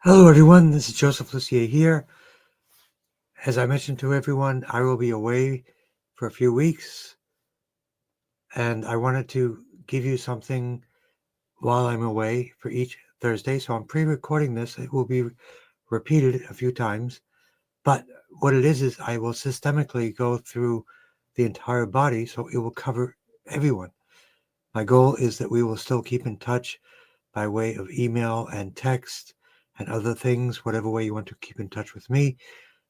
Hello everyone, this is Joseph Lucier here. As I mentioned to everyone, I will be away for a few weeks, and I wanted to give you something while I'm away for each Thursday. So I'm pre-recording this. It will be repeated a few times, but what it is I will systemically go through the entire body, so it will cover everyone. My goal is that we will still keep in touch by way of email and text and other things, whatever way you want to keep in touch with me,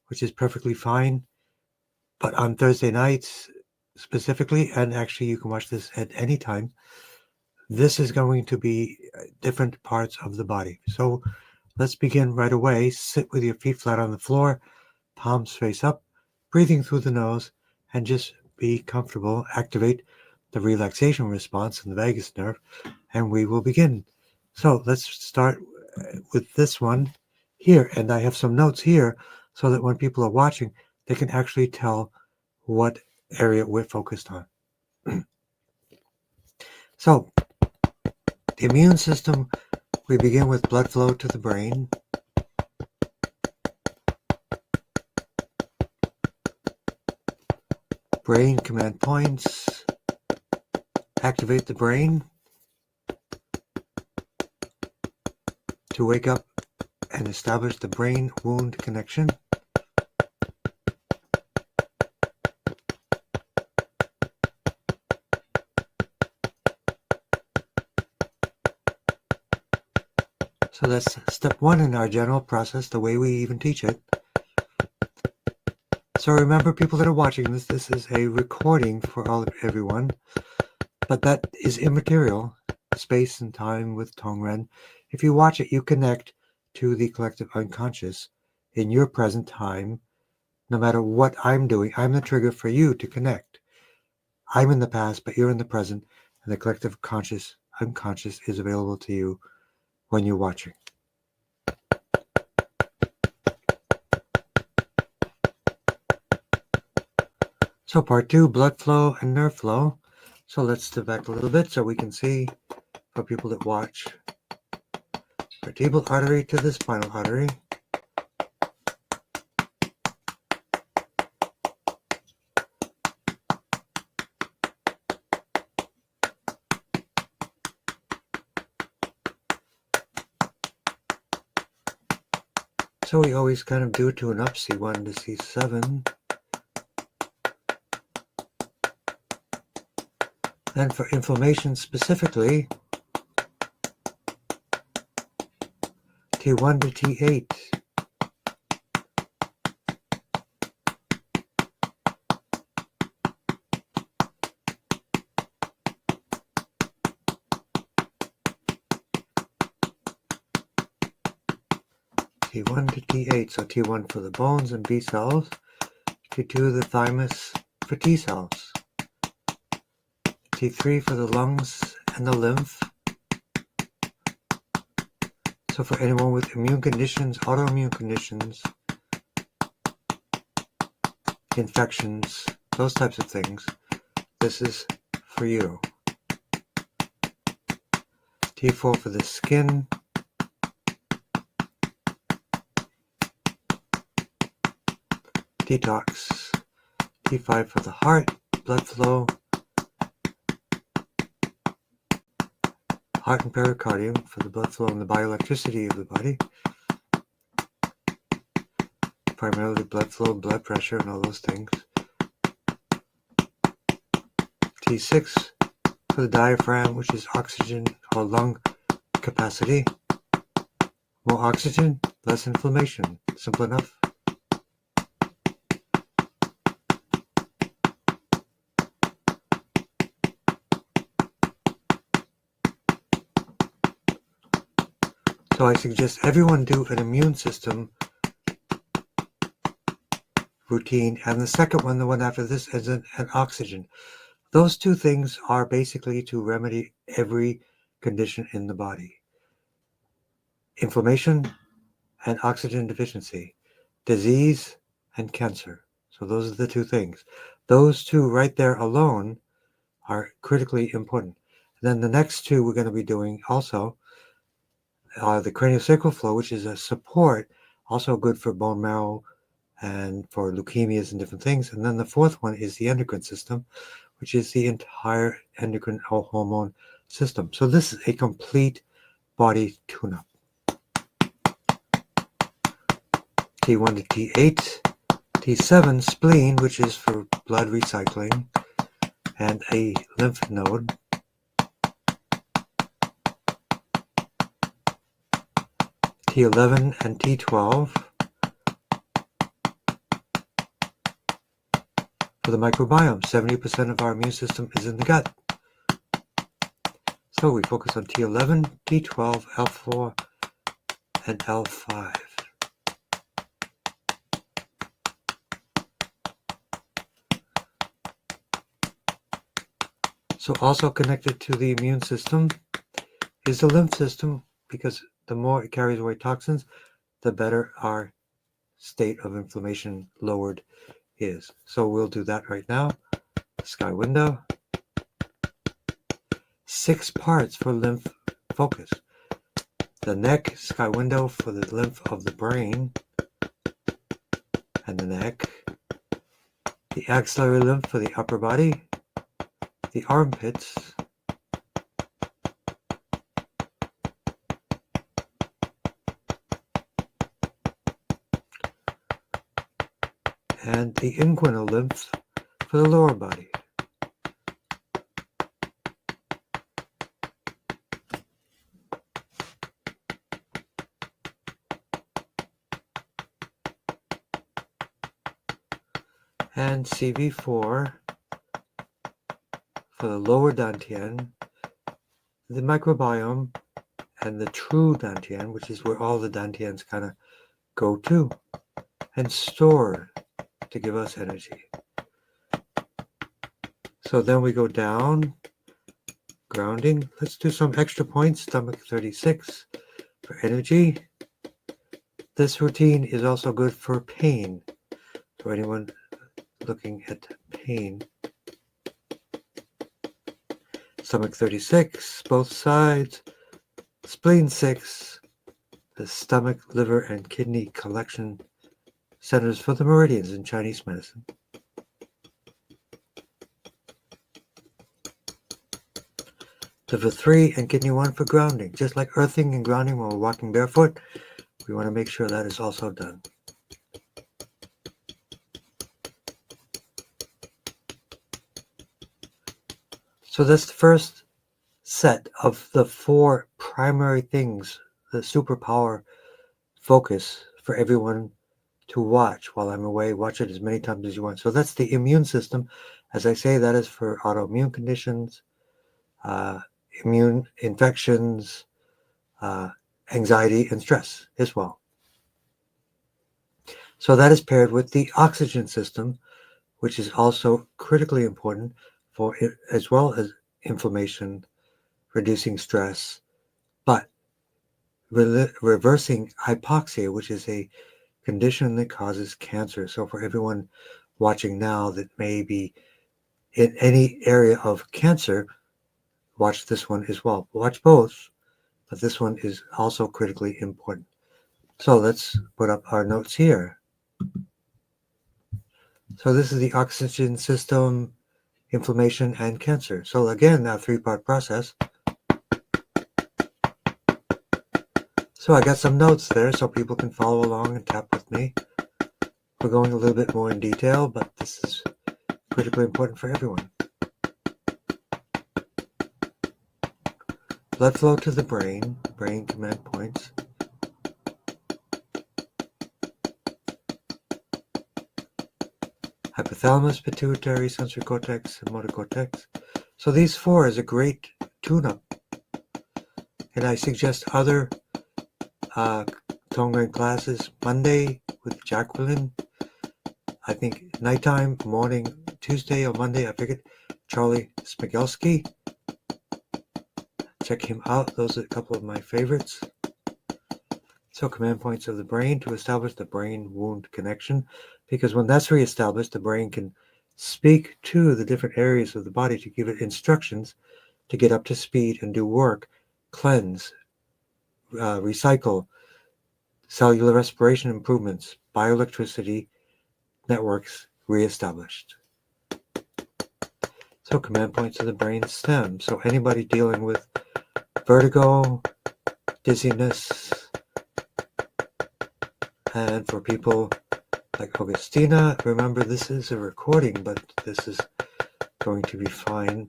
which is perfectly fine. But on Thursday nights specifically, and actually you can watch this at any time, this is going to be different parts of the body. So let's begin right away. Sit with your feet flat on the floor, palms face up, breathing through the nose, and just be comfortable. Activate the relaxation response in the vagus nerve, and we will begin. So let's start with this one here. And I have some notes here so that when people are watching, they can actually tell what area we're focused on. So the immune system, we begin with blood flow to the brain. Brain command points. Activate the brain to wake up and establish the brain wound connection. So that's step one in our general process, the way we even teach it. So remember, people that are watching this, this is a recording for everyone, but that is immaterial. Space and time with Tongren. If you watch it, you connect to the collective unconscious in your present time. No matter what I'm doing, I'm the trigger for you to connect. I'm in the past, but you're in the present, and the collective unconscious is available to you when you're watching. So part two, blood flow and nerve flow. So let's step back a little bit so we can see, for people that watch, vertebral artery to the spinal artery. So we always kind of do tune up C1 to C7. Then for inflammation specifically, T1 to T8. T1 to T8, so T1 for the bones and B cells, T2 the thymus for T cells, T3 for the lungs and the lymph. So for anyone with immune conditions, autoimmune conditions, infections, those types of things, this is for you. T4 for the skin, detox, T5 for the heart, blood flow, heart and pericardium for the blood flow and the bioelectricity of the body, primarily blood flow, blood pressure, and all those things. T6 for the diaphragm, which is oxygen or lung capacity. More oxygen, less inflammation. Simple enough. So I suggest everyone do an immune system routine, and the second one, the one after this, is an oxygen. Those two things are basically to remedy every condition in the body. Inflammation and oxygen deficiency, disease and cancer. So those are the two things. Those two right there alone are critically important. And then the next two we're going to be doing also, The craniosacral flow, which is a support, also good for bone marrow and for leukemias and different things. And then the fourth one is the endocrine system, which is the entire endocrine hormone system. So this is a complete body tune-up. T1 to T8, T7 spleen, which is for blood recycling, and a lymph node. T11 and T12 for the microbiome. 70% of our immune system is in the gut. So we focus on T11, T12, L4, and L5. So also connected to the immune system is the lymph system, because the more it carries away toxins, the better our state of inflammation lowered is. So we'll do that right now. Sky window. 6 parts for lymph focus. The neck, sky window for the lymph of the brain and the neck. The axillary lymph for the upper body. The armpits. And the inguinal lymph for the lower body. And CV4 for the lower dantian, the microbiome, and the true dantian, which is where all the dantians kind of go to and store to give us energy. So then we go down, grounding. Let's do some extra points. Stomach 36 for energy. This routine is also good for pain. For anyone looking at pain. Stomach 36, both sides. Spleen 6, the stomach, liver, and kidney collection centers for the meridians in Chinese medicine. Liver 3 and kidney 1 for grounding. Just like earthing and grounding when we're walking barefoot, we want to make sure that is also done. So that's the first set of the 4 primary things, the superpower focus for everyone to watch while I'm away. Watch it as many times as you want. So that's the immune system. As I say, that is for autoimmune conditions, immune infections, anxiety, and stress as well. So that is paired with the oxygen system, which is also critically important for it, as well as inflammation, reducing stress, but reversing hypoxia, which is a condition that causes cancer. So for everyone watching now that may be in any area of cancer, watch this one as well. Watch both, but this one is also critically important. So let's put up our notes here. So this is the oxygen system, inflammation, and cancer. So again, a 3-part process. So I got some notes there so people can follow along and tap with me. We're going a little bit more in detail, but this is critically important for everyone. Blood flow to the brain command points. Hypothalamus, pituitary, sensory cortex, and motor cortex. So these 4 is a great tune-up. And I suggest other Tongren classes. Monday with Jacqueline. I think nighttime, morning, Tuesday or Monday, I forget. Charlie Smigelski. Check him out. Those are a couple of my favorites. So command points of the brain to establish the brain-wound connection, because when that's reestablished, the brain can speak to the different areas of the body to give it instructions to get up to speed and do work, cleanse, recycle, cellular respiration improvements, bioelectricity networks reestablished. So command points of the brain stem. So anybody dealing with vertigo, dizziness, and for people like Augustina, remember this is a recording, but this is going to be fine.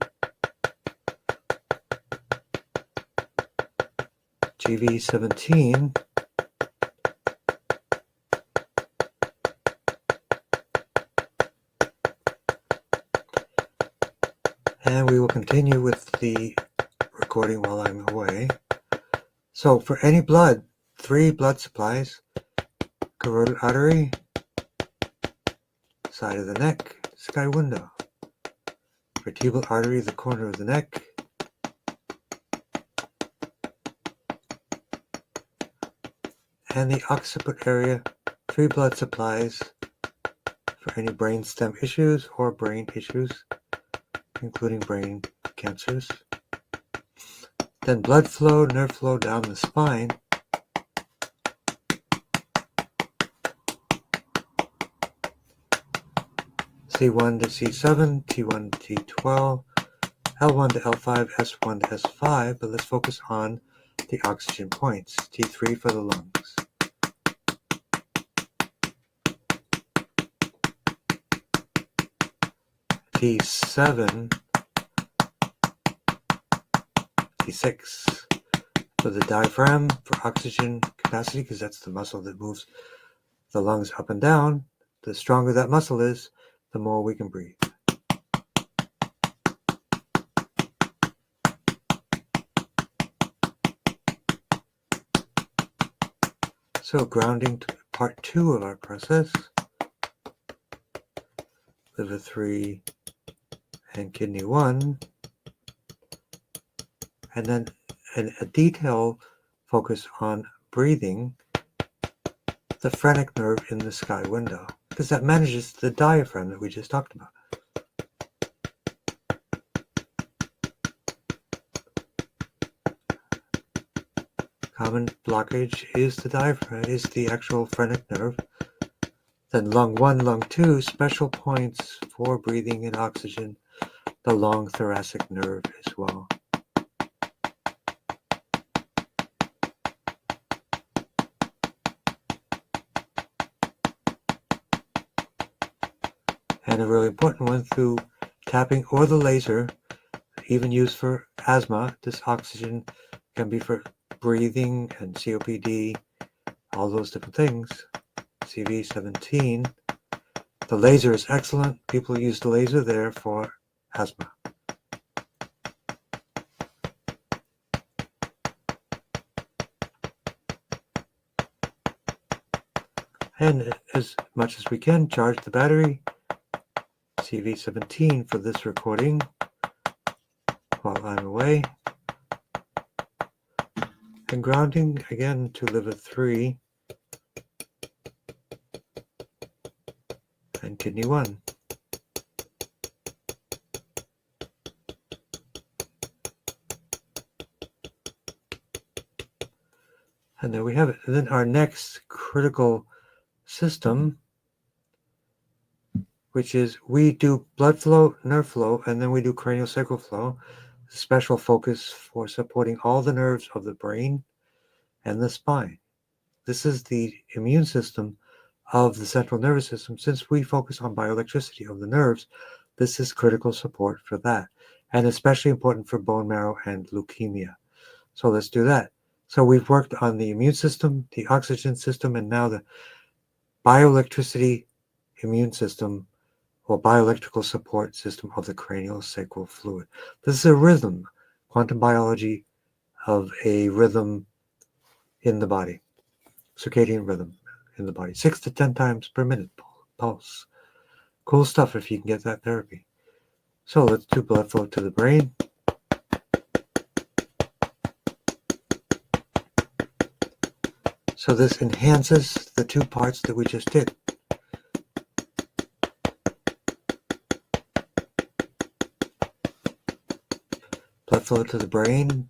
GV17. And we will continue with the recording while I'm away. So for any blood, 3 blood supplies: carotid artery, side of the neck, sky window; vertebral artery, the corner of the neck; and the occiput area, 3 blood supplies for any brain stem issues or brain issues, including brain cancers. Then blood flow, nerve flow down the spine. C1 to C7, T1 to T12, L1 to L5, S1 to S5, but let's focus on the oxygen points. T3 for the lungs. T7, T6 for the diaphragm for oxygen capacity, because that's the muscle that moves the lungs up and down. The stronger that muscle is, the more we can breathe. So grounding to part 2 of our process. Liver 3 and kidney 1. And then a detail focus on breathing the phrenic nerve in the sky window, because that manages the diaphragm that we just talked about. Common blockage is the diaphragm, is the actual phrenic nerve. Then lung 1, lung 2, special points for breathing in oxygen, the long thoracic nerve as well. And a really important one, through tapping or the laser, even used for asthma. This oxygen can be for breathing and COPD, all those different things. CV17. The laser is excellent. People use the laser there for asthma. And as much as we can, charge the battery. CV17 for this recording while I'm away. And grounding again to liver 3 and kidney 1. And there we have it. And then our next critical system, which is we do blood flow, nerve flow, and then we do craniosacral flow. Special focus for supporting all the nerves of the brain and the spine. This is the immune system of the central nervous system. Since we focus on bioelectricity of the nerves, this is critical support for that, and especially important for bone marrow and leukemia. So let's do that. So we've worked on the immune system, the oxygen system, and now the bioelectricity immune system or bioelectrical support system of the cranial sacral fluid. This is a rhythm, quantum biology of a rhythm in the body, circadian rhythm in the body, 6 to 10 times per minute pulse. Cool stuff if you can get that therapy. So let's do blood flow to the brain. So this enhances the 2 parts that we just did. Blood flow to the brain.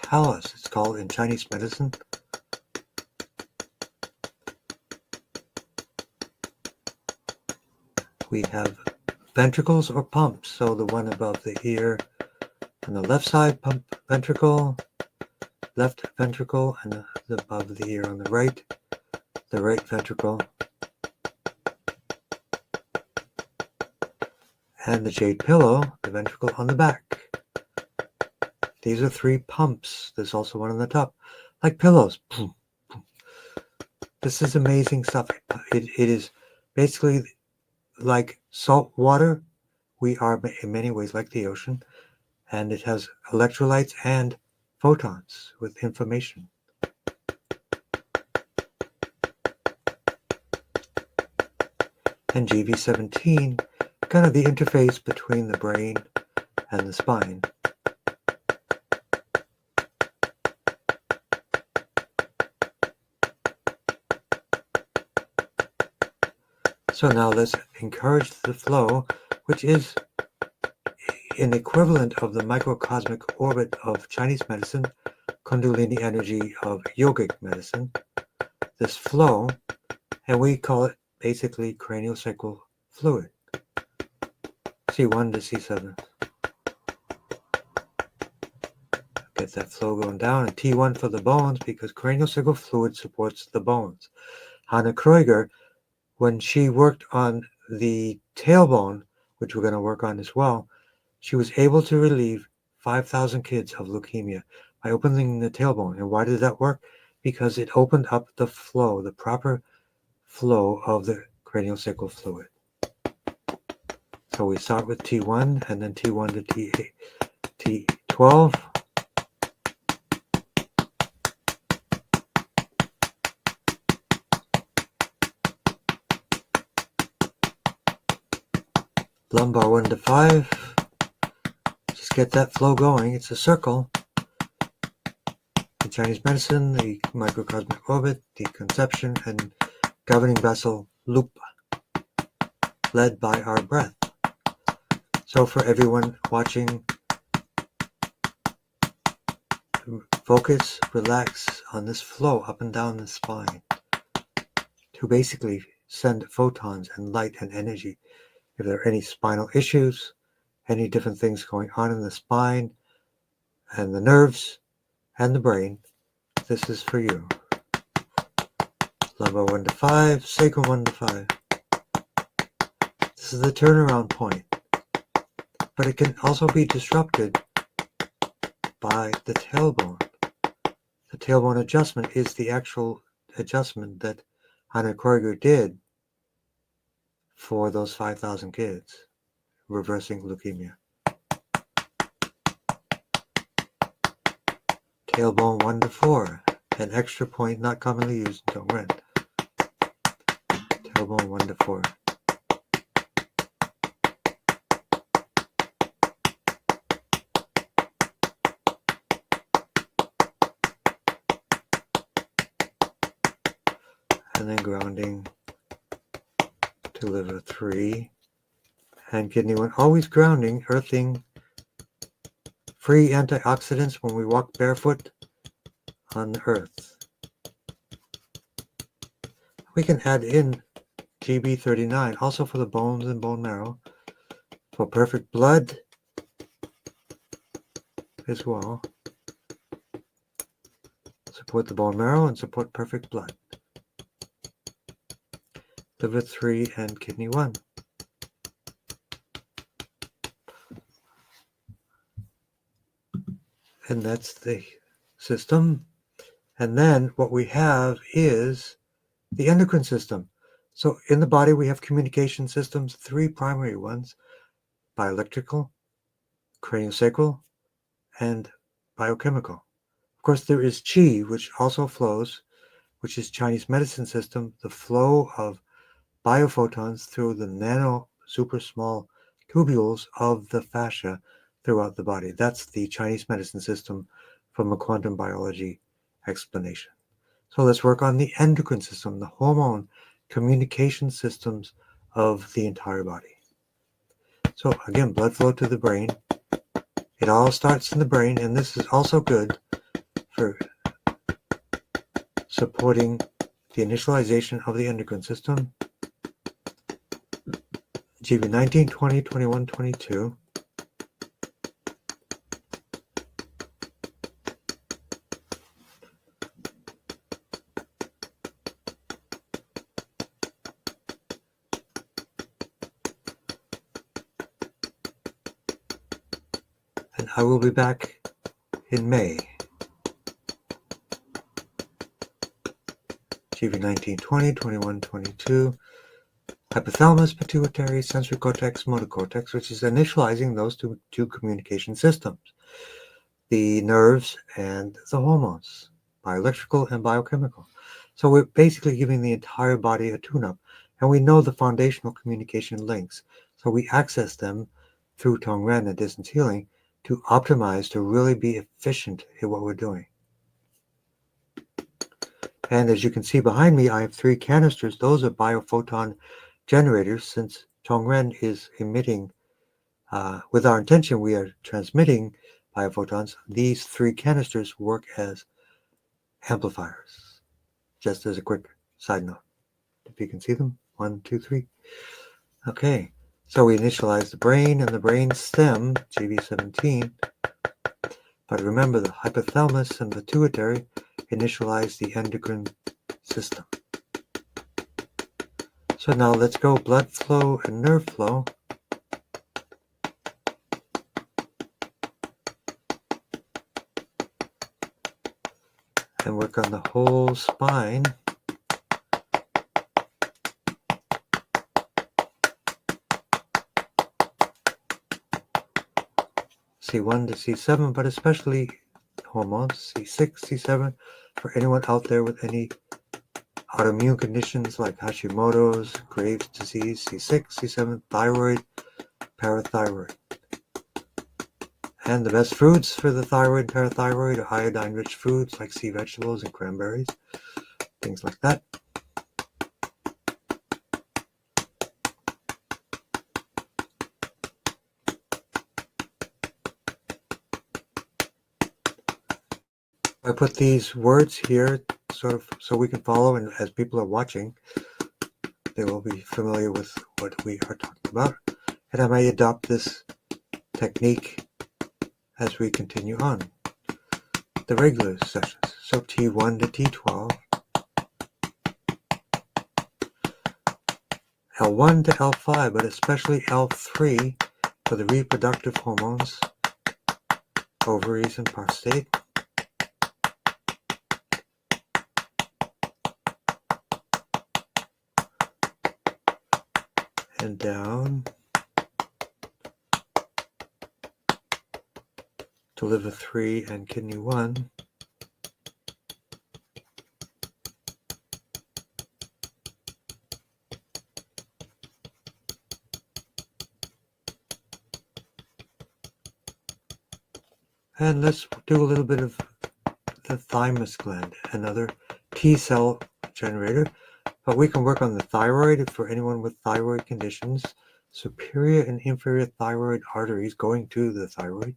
palace, it's called in Chinese medicine. We have ventricles or pumps. So the one above the ear on the left side, pump ventricle, left ventricle, and the above the ear on the right ventricle, and the jade pillow, the ventricle on the back. These are 3 pumps. There's also one on the top, like pillows. This is amazing stuff. It is basically like salt water. We are in many ways like the ocean, and it has electrolytes and photons with information. And GV17, kind of the interface between the brain and the spine. So now let's encourage the flow, which is an equivalent of the microcosmic orbit of Chinese medicine, Kundalini energy of yogic medicine. This flow, and we call it basically craniosacral fluid. C1 to C7. Get that flow going down, and T1 for the bones, because craniosacral fluid supports the bones. Hannah Kreuger, when she worked on the tailbone, which we're going to work on as well, she was able to relieve 5,000 kids of leukemia by opening the tailbone. And why did that work? Because it opened up the flow, the proper flow of the craniosacral fluid. So we start with T1 and then T1 to T12. Lumbar 1 to 5. Just get that flow going. It's a circle. In Chinese medicine, the microcosmic orbit, the conception, and governing vessel loop, led by our breath. So for everyone watching, focus, relax on this flow up and down the spine to basically send photons and light and energy. If there are any spinal issues, any different things going on in the spine and the nerves and the brain, this is for you. Lumbar 1 to 5, sacral 1 to 5. This is the turnaround point, but it can also be disrupted by the tailbone. The tailbone adjustment is the actual adjustment that Hannah Kreuger did for those 5,000 kids, reversing leukemia. Tailbone 1 to 4, an extra point not commonly used in Tongren. Tailbone 1 to 4. And then grounding to liver 3 and kidney 1. Always grounding, earthing, free antioxidants when we walk barefoot on the earth. We can add in GB39 also for the bones and bone marrow, for perfect blood as well. Support the bone marrow and support perfect blood. Liver 3 and kidney 1. And that's the system. And then what we have is the endocrine system. So in the body we have communication systems, 3 primary ones: bioelectrical, craniosacral, and biochemical. Of course there is qi, which also flows, which is Chinese medicine system, the flow of biophotons through the nano super small tubules of the fascia throughout the body. That's the Chinese medicine system from a quantum biology explanation. So let's work on the endocrine system, the hormone communication systems of the entire body. So again, blood flow to the brain. It all starts in the brain, and this is also good for supporting the initialization of the endocrine system. GB 19, 20, 21, 22. And I will be back in May. GB 19, 20, 21, 22. Hypothalamus, pituitary, sensory cortex, motor cortex, which is initializing those two communication systems, the nerves and the hormones, bioelectrical and biochemical. So we're basically giving the entire body a tune-up, and we know the foundational communication links. So we access them through Tongren and distance healing to optimize, to really be efficient in what we're doing. And as you can see behind me, I have 3 canisters. Those are biophoton generators. Since Tongren is emitting, with our intention, we are transmitting biophotons. These 3 canisters work as amplifiers. Just as a quick side note. If you can see them, 1, 2, 3. Okay, so we initialize the brain and the brain stem, GB17. But remember, the hypothalamus and pituitary initialize the endocrine system. So now let's go blood flow and nerve flow. And work on the whole spine. C1 to C7, but especially hormones, C6, C7, for anyone out there with any autoimmune conditions like Hashimoto's, Graves' disease, C6, C7, thyroid, parathyroid. And the best foods for the thyroid and parathyroid are iodine-rich foods like sea vegetables and cranberries, things like that. I put these words here sort of so we can follow, and as people are watching, they will be familiar with what we are talking about. And I may adopt this technique as we continue on the regular sessions. So T1 to T12, L1 to L5, but especially L3 for the reproductive hormones, ovaries and prostate. And down to liver 3 and kidney 1. And let's do a little bit of the thymus gland, another T cell generator. But we can work on the thyroid for anyone with thyroid conditions, superior and inferior thyroid arteries going to the thyroid.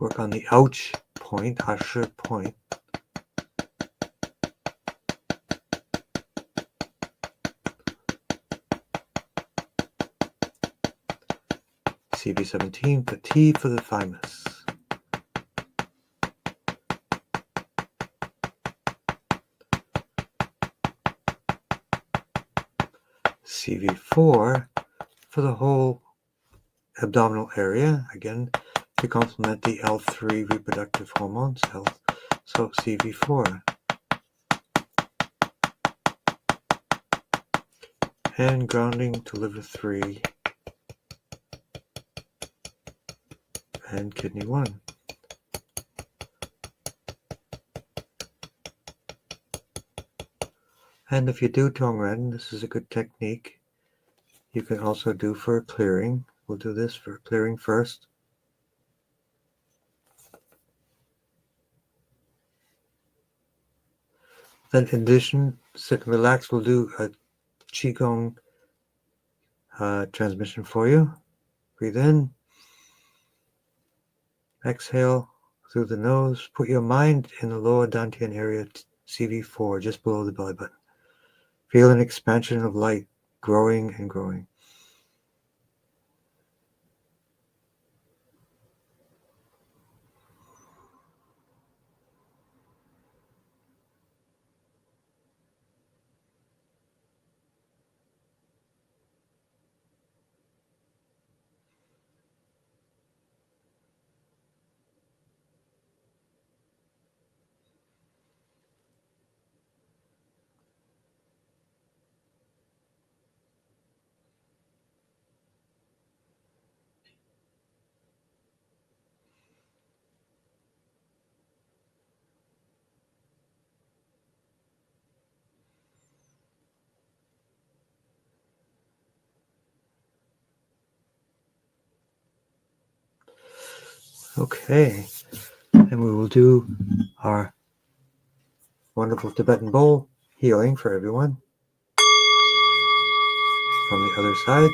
Work on the ouch point, Usher point. CV17, the T for the thymus. CV4 for the whole abdominal area, again, to complement the L3 reproductive hormones health. So CV4. And grounding to liver 3 and kidney 1. And if you do Tongren, this is a good technique. You can also do for clearing. We'll do this for clearing first. Then in addition, sit and relax. We'll do a Qigong transmission for you. Breathe in. Exhale through the nose. Put your mind in the lower dantian area, CV4, just below the belly button. Feel an expansion of light growing and growing. Okay, and we will do our wonderful Tibetan bowl healing for everyone. From the other side.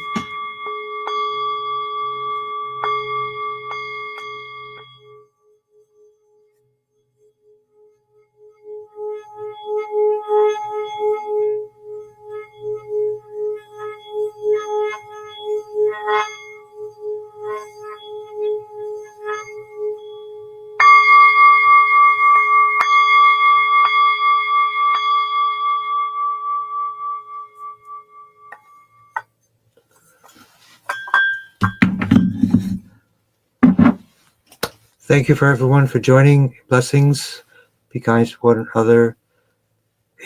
Thank you for everyone for joining. Blessings. Be kind to one another.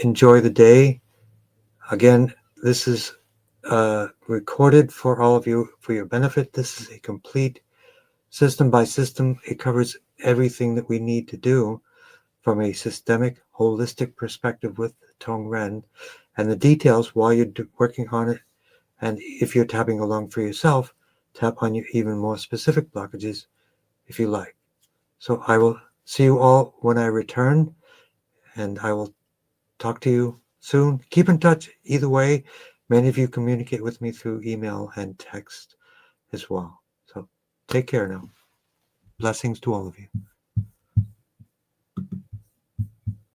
Enjoy the day. Again, this is recorded for all of you for your benefit. This is a complete system by system. It covers everything that we need to do from a systemic, holistic perspective with Tongren, and the details while you're working on it. And if you're tapping along for yourself, tap on your even more specific blockages if you like. So I will see you all when I return, and I will talk to you soon. Keep in touch either way. Many of you communicate with me through email and text as well. So take care now. Blessings to all of you.